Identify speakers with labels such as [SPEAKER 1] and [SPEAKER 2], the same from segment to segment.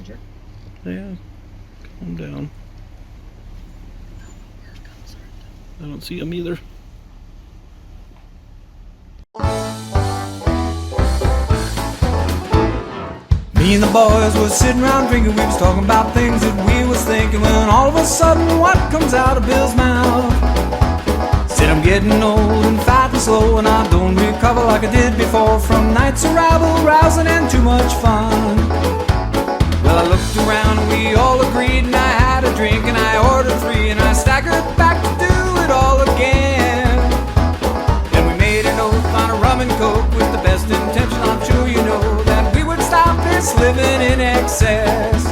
[SPEAKER 1] passenger.
[SPEAKER 2] Yeah, calm down. I don't see him either.
[SPEAKER 3] Me and the boys was sitting around drinking, we was talking about things that we was thinking, when all of a sudden what comes out of Bill's mouth? Said I'm getting old and fat and slow, and I don't recover like I did before from nights of rabble, rousing and too much fun. Well, I looked around and we all agreed, and I had a drink and I ordered 3, and I staggered back to do it all again. Then we made an oath on a rum and coke with the best intention, I'm sure you know, that we would stop this living in excess.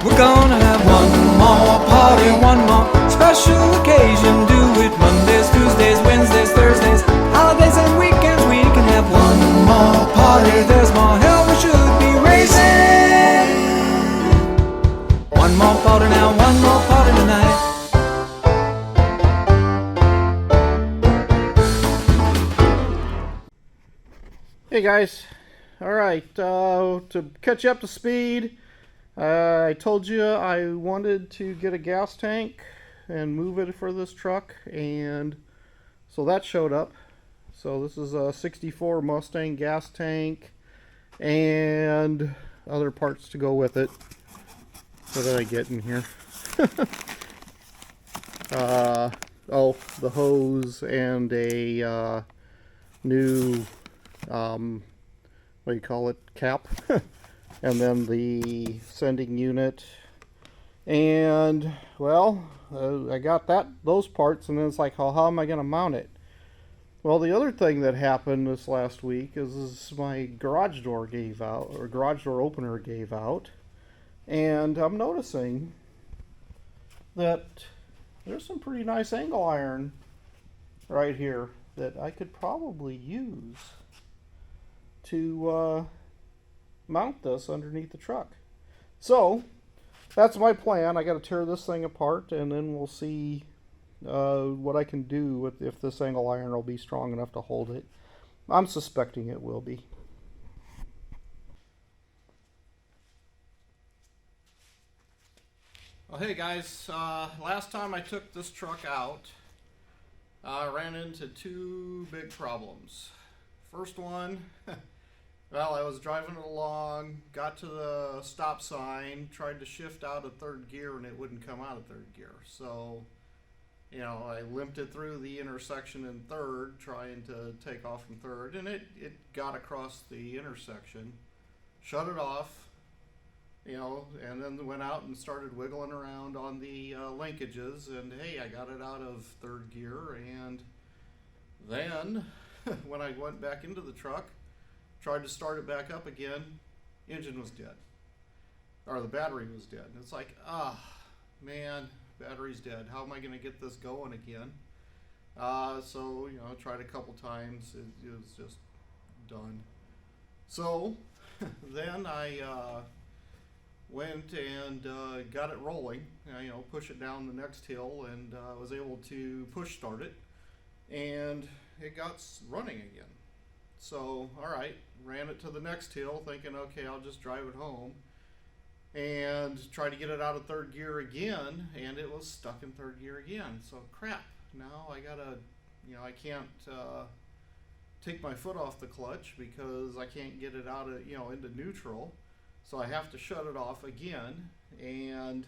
[SPEAKER 3] We're gonna have one more party, one more special occasion. Do it Mondays, Tuesdays, Wednesdays, Thursdays, holidays and weekends. We can have one more party. There's more hell we should be raising. One more party now, one more party tonight.
[SPEAKER 2] Hey guys, alright, to catch you up to speed, I told you I wanted to get a gas tank and move it for this truck, and so that showed up. So this is a 64 Mustang gas tank and other parts to go with it. What did I get in here? Oh, the hose and a new what do you call it, cap, and then the sending unit, and well, I got those parts, and then it's like, how am I going to mount it? Well, the other thing that happened this last week is my garage door gave out, or garage door opener gave out, and I'm noticing that there's some pretty nice angle iron right here that I could probably use to mount this underneath the truck. So that's my plan. I got to tear this thing apart, and then we'll see what I can do with, if this angle iron will be strong enough to hold it. I'm suspecting it will be. Well, hey guys, last time I took this truck out, I ran into 2 big problems. First one, well, I was driving along, got to the stop sign, tried to shift out of 3rd gear, and it wouldn't come out of 3rd gear. So, you know, I limped it through the intersection in 3rd, trying to take off from 3rd, and it got across the intersection, shut it off, you know, and then went out and started wiggling around on the linkages, and hey, I got it out of 3rd gear, and then when I went back into the truck, tried to start it back up again, engine was dead. Or the battery was dead. And it's like, man, battery's dead. How am I going to get this going again? So, you know, tried a couple times. It was just done. So, then I went and got it rolling. You know, push it down the next hill, and was able to push start it. And it got running again. So, alright, ran it to the next hill, thinking, okay, I'll just drive it home. And tried to get it out of 3rd gear again, and it was stuck in 3rd gear again. So, crap, now I gotta, you know, I can't take my foot off the clutch because I can't get it out of, you know, into neutral. So I have to shut it off again, and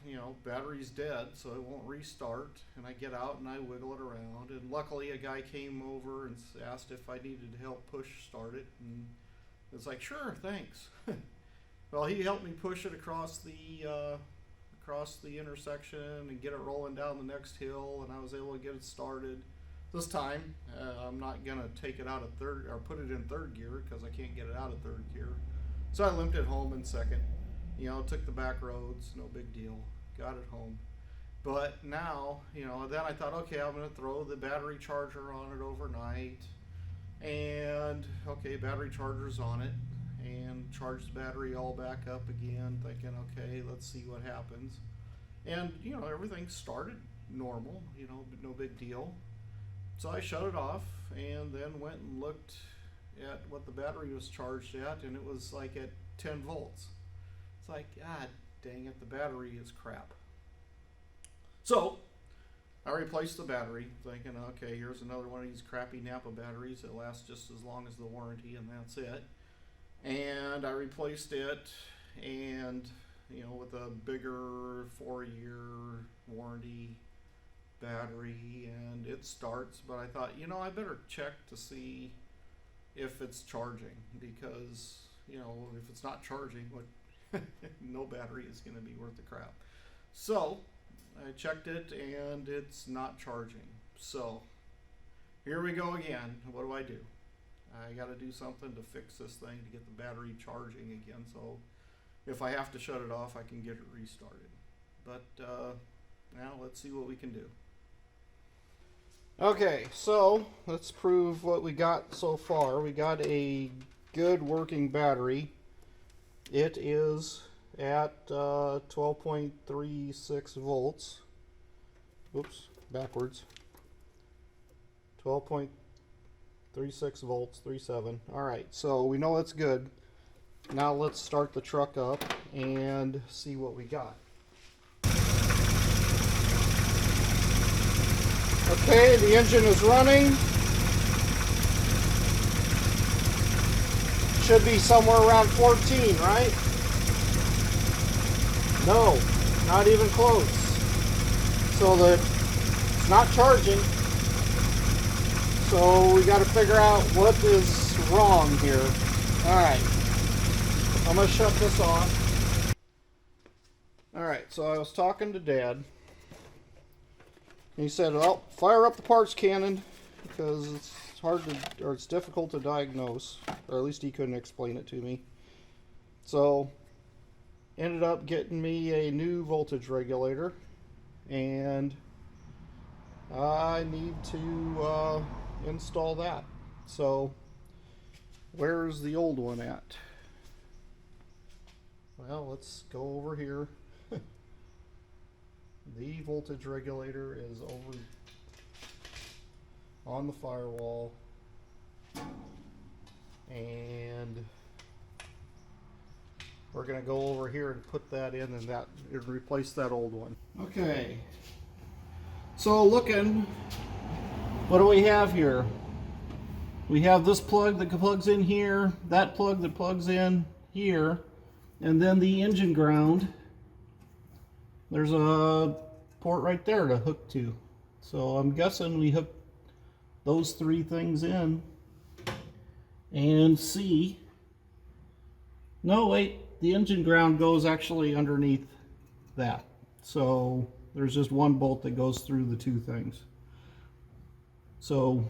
[SPEAKER 2] you know, battery's dead, so it won't restart. And I get out and I wiggle it around, and luckily a guy came over and asked if I needed help push start it, and it's like, sure, thanks. Well, he helped me push it across the intersection and get it rolling down the next hill, and I was able to get it started. This time, I'm not gonna take it out of 3rd, or put it in 3rd gear, because I can't get it out of 3rd gear. So I limped it home in 2nd. You know, took the back roads, no big deal. Got it home. But now, you know, then I thought, okay, I'm going to throw the battery charger on it overnight. And, okay, battery charger's on it. And charge the battery all back up again, thinking, okay, let's see what happens. And, you know, everything started normal, you know, no big deal. So I shut it off and then went and looked at what the battery was charged at, and it was like at 10 volts. It's like, God dang it, the battery is crap. So I replaced the battery, thinking, okay, here's another one of these crappy Napa batteries that lasts just as long as the warranty, and that's it. And I replaced it, and with a bigger 4-year warranty battery, and it starts. But I thought, I better check to see if it's charging, because if it's not charging, no battery is going to be worth the crap. So I checked it, and it's not charging. So here we go again. What do? I got to do something to fix this thing to get the battery charging again, so if I have to shut it off, I can get it restarted. But now let's see what we can do. Okay, so let's prove what we got so far. We got a good working battery. It is at 12.36 volts. Oops, backwards. 12.36 volts, 37. Alright, so we know it's good. Now let's start the truck up and see what we got. Okay, the engine is running. Should be somewhere around 14, right? No, not even close. So it's not charging. So we got to figure out what is wrong here. Alright, I'm going to shut this off. Alright, so I was talking to Dad. He said, well, fire up the parts cannon, because it's it's difficult to diagnose, or at least he couldn't explain it to me. So ended up getting me a new voltage regulator, and I need to install that. So where's the old one at? Well, let's go over here. The voltage regulator is over on the firewall, and we're going to go over here and put that in, and that it'll replace that old one. Okay, so looking, what do we have here? We have this plug that plugs in here, that plug that plugs in here, and then the engine ground. There's a port right there to hook to. So I'm guessing we hook those three things in and see. No, wait, the engine ground goes actually underneath that. So there's just one bolt that goes through the two things. So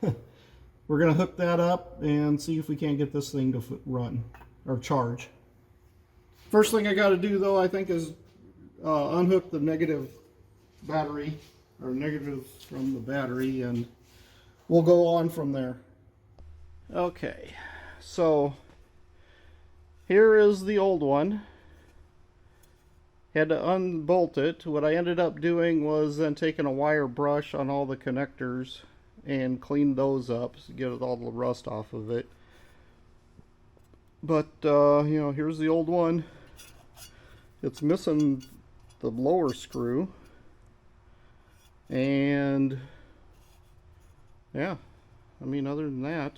[SPEAKER 2] we're going to hook that up and see if we can't get this thing to run or charge. First thing I got to do, though, I think, is unhook the negative battery, or negative from the battery, and we'll go on from there. Okay, so here is the old one. Had to unbolt it. What I ended up doing was then taking a wire brush on all the connectors and clean those up to get all the rust off of it. But here's the old one. It's missing the lower screw, and yeah, I mean, other than that,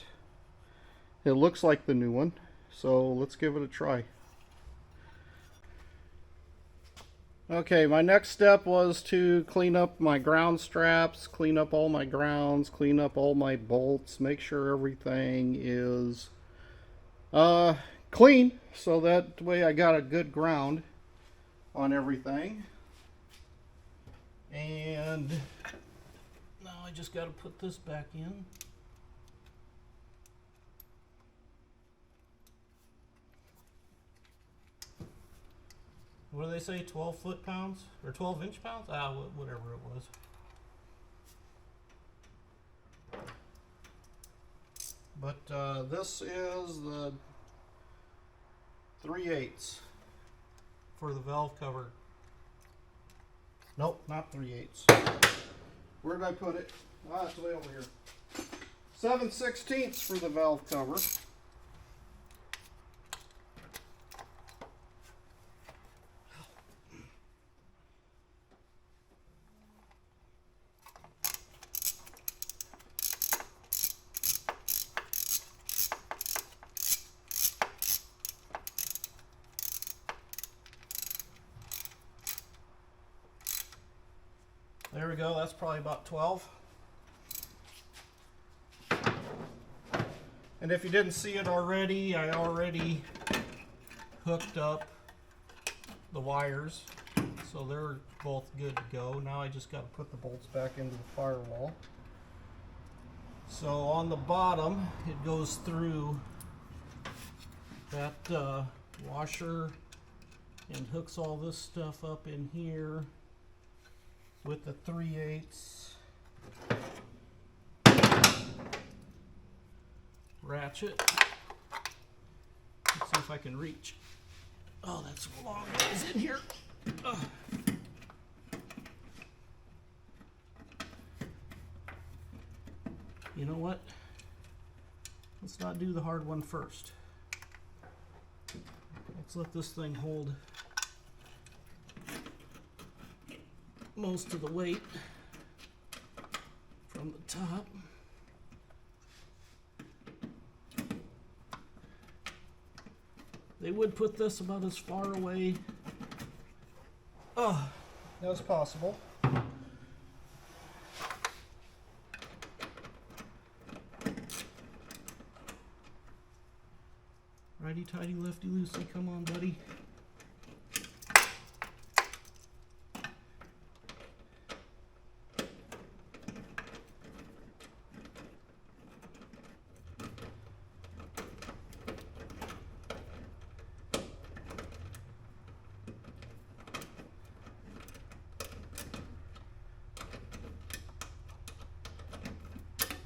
[SPEAKER 2] it looks like the new one. So let's give it a try. Okay, my next step was to clean up my ground straps, clean up all my grounds, clean up all my bolts, make sure everything is clean, so that way I got a good ground on everything. And now I just got to put this back in. What do they say, 12 foot-pounds? Or 12 inch-pounds? Whatever it was. But this is the 3/8 for the valve cover. Nope, not 3/8. Where did I put it? Ah, it's way over here. 7/16 for the valve cover. we go. That's probably about 12. And if you didn't see it already, I already hooked up the wires. So they're both good to go. Now I just got to put the bolts back into the firewall. So on the bottom, it goes through that washer and hooks all this stuff up in here with the 3/8 ratchet. Let's see if I can reach. Oh, that's a long ways in here. Ugh. You know what? Let's not do the hard one first. Let's let this thing hold most of the weight from the top. They would put this about as far away as possible. Righty tighty, lefty loosey, come on, buddy.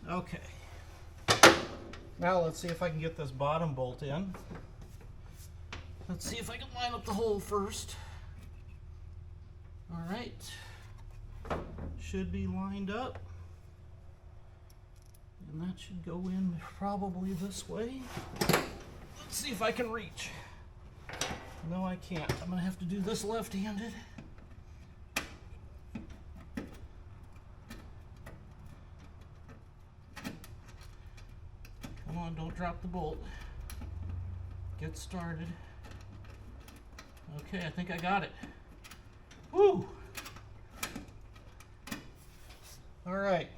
[SPEAKER 2] Okay. Now let's see if I can get this bottom bolt in. Let's see if I can line up the hole first. All right. Should be lined up. And that should go in probably this way. Let's see if I can reach. No, I can't. I'm gonna have to do this left-handed. Come on, don't drop the bolt. Get started. Okay, I think I got it. Woo! All right.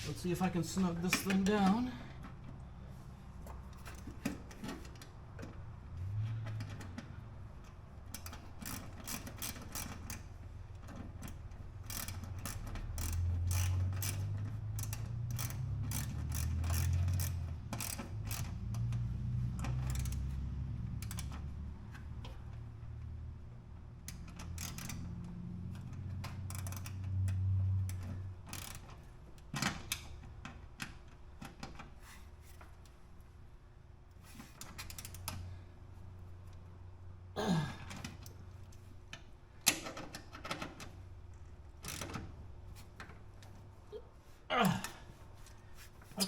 [SPEAKER 2] Let's see if I can snug this thing down.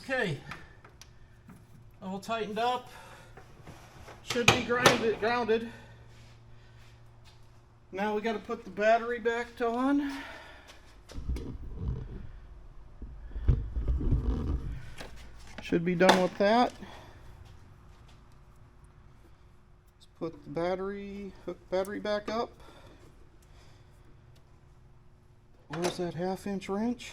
[SPEAKER 2] Okay, all tightened up, should be grounded. Now we got to put the battery back on. Should be done with that. Let's put the battery, hook battery back up. Where's that 1/2-inch wrench?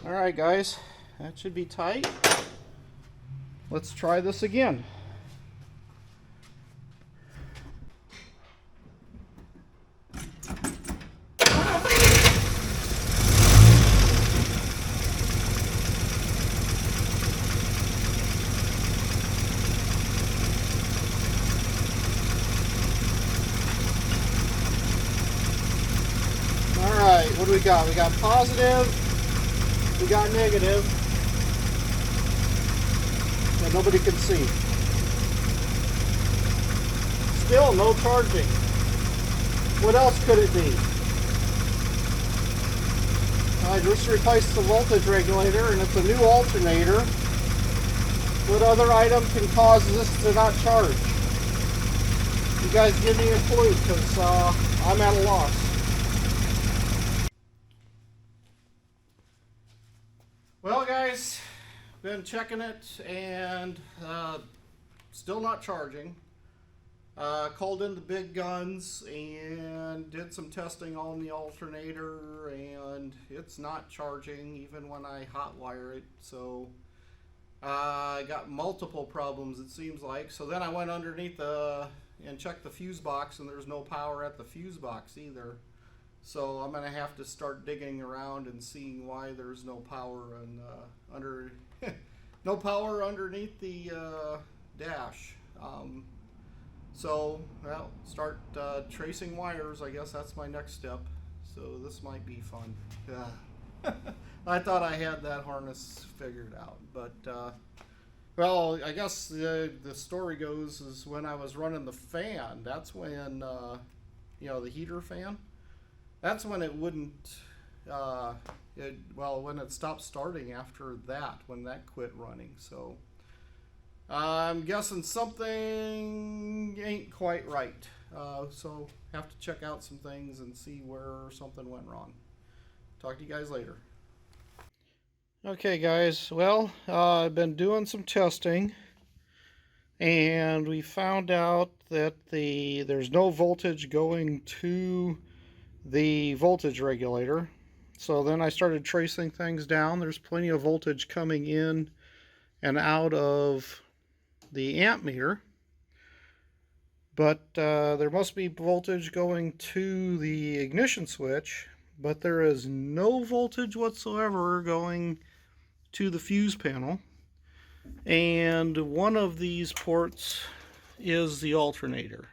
[SPEAKER 2] Alright guys, that should be tight. Let's try this again. Alright, what do we got? We got positive. We got negative that nobody can see. Still no charging. What else could it be? I just replaced the voltage regulator and it's a new alternator. what other item can cause this to not charge? You guys give me a clue, because I'm at a loss. Well guys, been checking it and still not charging. Called in the big guns and did some testing on the alternator, and it's not charging even when I hotwire it. So I got multiple problems, it seems like. So then I went underneath and checked the fuse box, and there's no power at the fuse box either. So I'm gonna have to start digging around and seeing why there's no power and no power underneath the dash. So, well, start tracing wires. I guess that's my next step. So this might be fun. I thought I had that harness figured out, but well, I guess the story goes is when I was running the fan, that's when you know, the heater fan. That's when it wouldn't. When it stopped starting after that, when that quit running. So I'm guessing something ain't quite right. So have to check out some things and see where something went wrong. Talk to you guys later. Okay guys, well, I've been doing some testing, and we found out that there's no voltage going to the voltage regulator. So then I started tracing things down. There's plenty of voltage coming in and out of the amp meter, but there must be voltage going to the ignition switch, but there is no voltage whatsoever going to the fuse panel. And one of these ports is the alternator.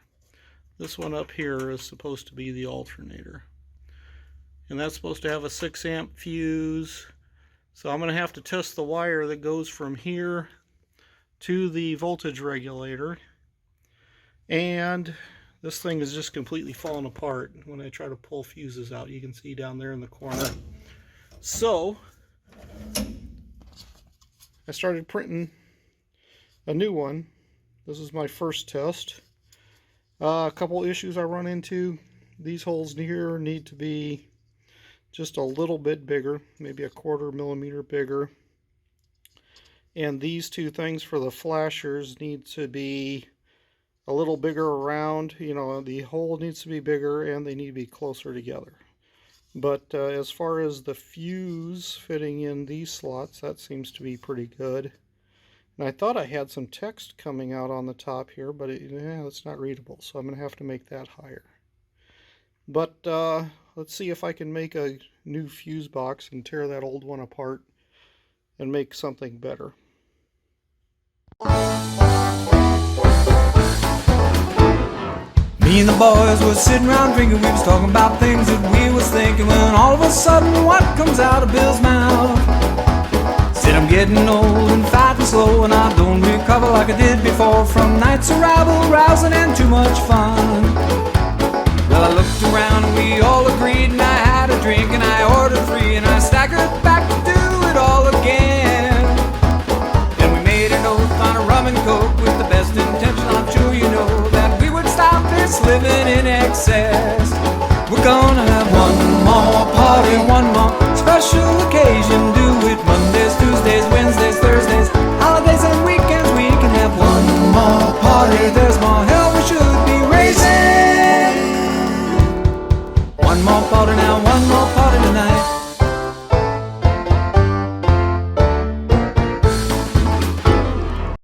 [SPEAKER 2] This one up here is supposed to be the alternator, and that's supposed to have a 6 amp fuse. So I'm going to have to test the wire that goes from here to the voltage regulator, and this thing is just completely falling apart when I try to pull fuses out. You can see down there in the corner. So I started printing a new one. This is my first test. A couple issues I run into. These holes here need to be just a little bit bigger, maybe 1/4 millimeter bigger. And these two things for the flashers need to be a little bigger around. You know, the hole needs to be bigger and they need to be closer together. But as far as the fuse fitting in these slots, that seems to be pretty good. And I thought I had some text coming out on the top here, but it's not readable, so I'm going to have to make that higher. But let's see if I can make a new fuse box and tear that old one apart and make something better.
[SPEAKER 3] Me and the boys was sitting around drinking, we was talking about things that we was thinking, when all of a sudden what comes out of Bill's mouth? Said I'm getting old and fat and slow, and I don't recover like I did before from nights of rabble, rousing and too much fun. Well, I looked around and we all agreed, and I had a drink and I ordered 3, and I staggered back to do it all again. Then we made an oath on a rum and coke with the best intention, I'm sure you know, that we would stop this living in excess. We're gonna have one more party, one more special occasion. Do it Mondays, Tuesdays, Wednesdays, Thursdays, holidays and weekends. We can have one more party. There's more